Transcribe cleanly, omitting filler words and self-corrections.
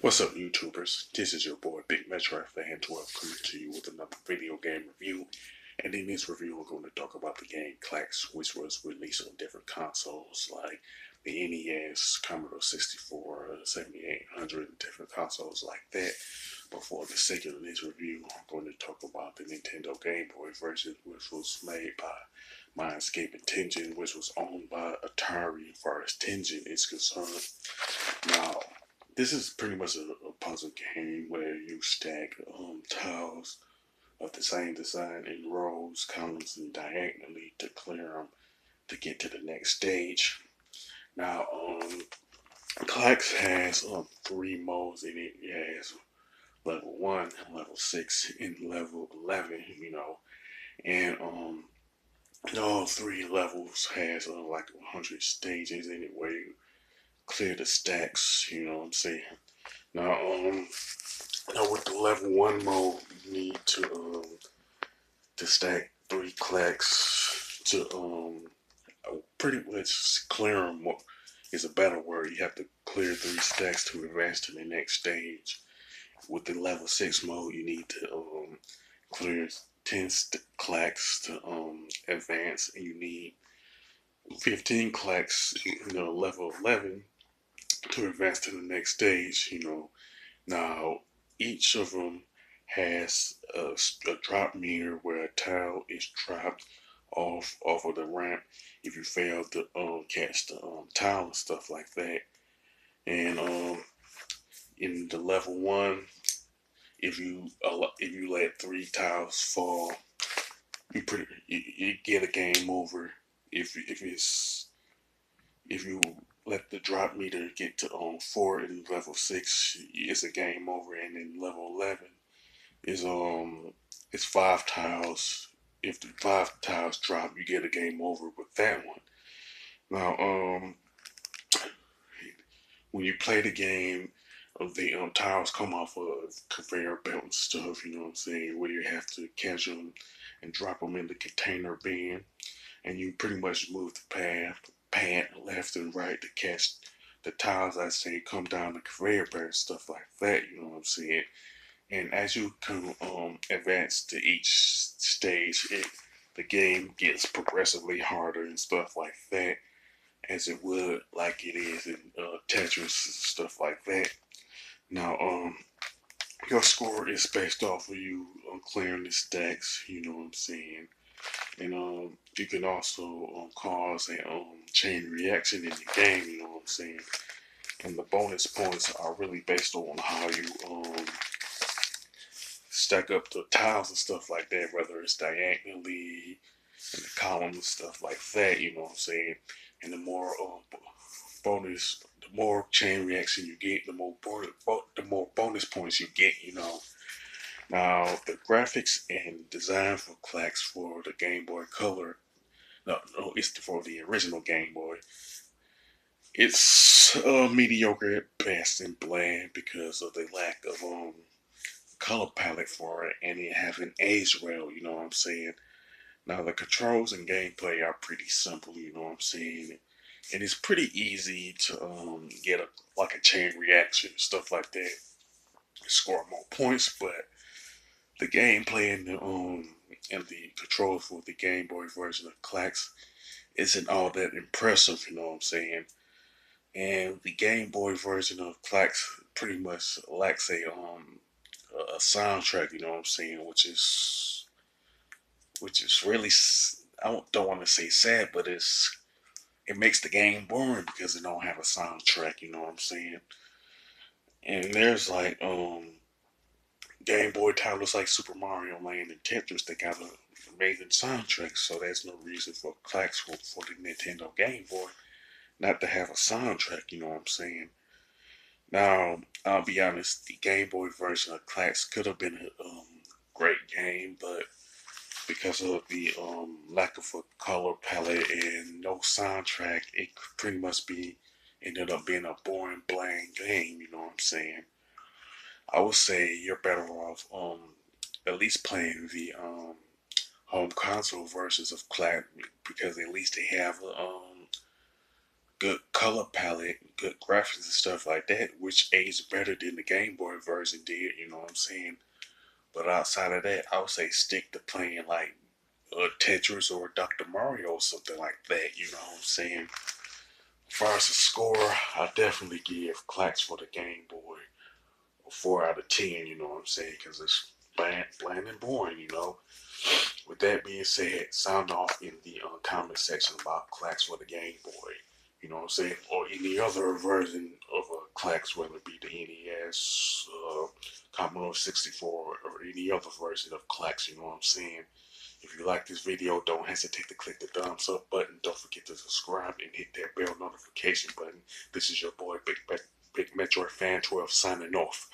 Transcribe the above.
What's up, YouTubers? This is your boy Big Metro Fan 12 coming to you with another video game review. And in this review, we're going to talk about the game Klax, which was released on different consoles like the NES, Commodore 64, 7800, different consoles like that. But for the sake of this review, I'm going to talk about the Nintendo Game Boy version, which was made by Mindscape and Tengen, which was owned by Atari as far as Tengen is concerned. Now, this is pretty much a puzzle game where you stack tiles of the same design in rows, columns, and diagonally to clear them to get to the next stage. Now, Klax has three modes in it. It has level 1, level 6, and level 11, and all three levels has like 100 stages in it where you clear the stacks, you know what I'm saying? Now, now with the level 1 mode, you need to stack 3 Klax to pretty much clear them. Is a better word. You have to clear 3 stacks to advance to the next stage. With the level 6 mode, you need to clear 10 Klax to advance, and you need 15 Klax, level 11 to advance to the next stage. Now, each of them has a drop meter where a tile is dropped off of the ramp if you fail to catch the tile and stuff like that. And in the level 1, if you let 3 tiles fall, you get a game over. If you let the drop meter get to 4 in level 6, it's a game over. And in level 11 is it's 5 tiles. If the 5 tiles drop, you get a game over with that one. Now when you play the game, the tiles come off of conveyor belt and stuff, you know what I'm saying, where you have to catch them and drop them in the container bin, and you pretty much move the pad left and right to catch the tiles, I say, come down the conveyor belt and stuff like that, you know what I'm saying. And as you come advance to each stage, the game gets progressively harder and stuff like that, as it would like it is in Tetris and stuff like that. Now, your score is based off of you clearing the stacks, you know what I'm saying. And you can also cause a chain reaction in the game, you know what I'm saying. And the bonus points are really based on how you stack up the tiles and stuff like that, whether it's diagonally in the columns and stuff like that, you know what I'm saying. And the more the more chain reaction you get, the more bonus points you get, Now, the graphics and design for Klax for the Game Boy Color, no, it's for the original Game Boy. It's mediocre at best and bland because of the lack of color palette for it, and it haven't aged well, you know what I'm saying. Now, the controls and gameplay are pretty simple, you know what I'm saying, and it's pretty easy to get a chain reaction, stuff like that, score more points. But the gameplay and the controls for the Game Boy version of Klax isn't all that impressive, you know what I'm saying. And the Game Boy version of Klax pretty much lacks a soundtrack, you know what I'm saying, which is really, I don't want to say sad, but it makes the game boring because it don't have a soundtrack, you know what I'm saying. And there's like Game Boy titles like Super Mario Land and Tetris that got an amazing soundtrack, so there's no reason for Klax for the Nintendo Game Boy not to have a soundtrack, you know what I'm saying. Now, I'll be honest, the Game Boy version of Klax could have been a great game, but because of the lack of a color palette and no soundtrack, it could pretty much ended up being a boring, bland game, you know what I'm saying. I would say you're better off at least playing the home console versions of Klax, because at least they have good color palette, good graphics and stuff like that, which aged better than the Game Boy version did, you know what I'm saying? But outside of that, I would say stick to playing like Tetris or Dr. Mario or something like that, you know what I'm saying? As far as the score, I definitely give Klax for the Game Boy a 4 out of 10, you know what I'm saying? Because it's bland and boring, you know? With that being said, sound off in the comment section about Klax for the Game Boy. You know what I'm saying? Or any other version of a Klax, whether it be the NES, Commodore 64, or any other version of Klax, you know what I'm saying? If you like this video, don't hesitate to click the thumbs up button. Don't forget to subscribe and hit that bell notification button. This is your boy, Big Metroid Fan 12, signing off.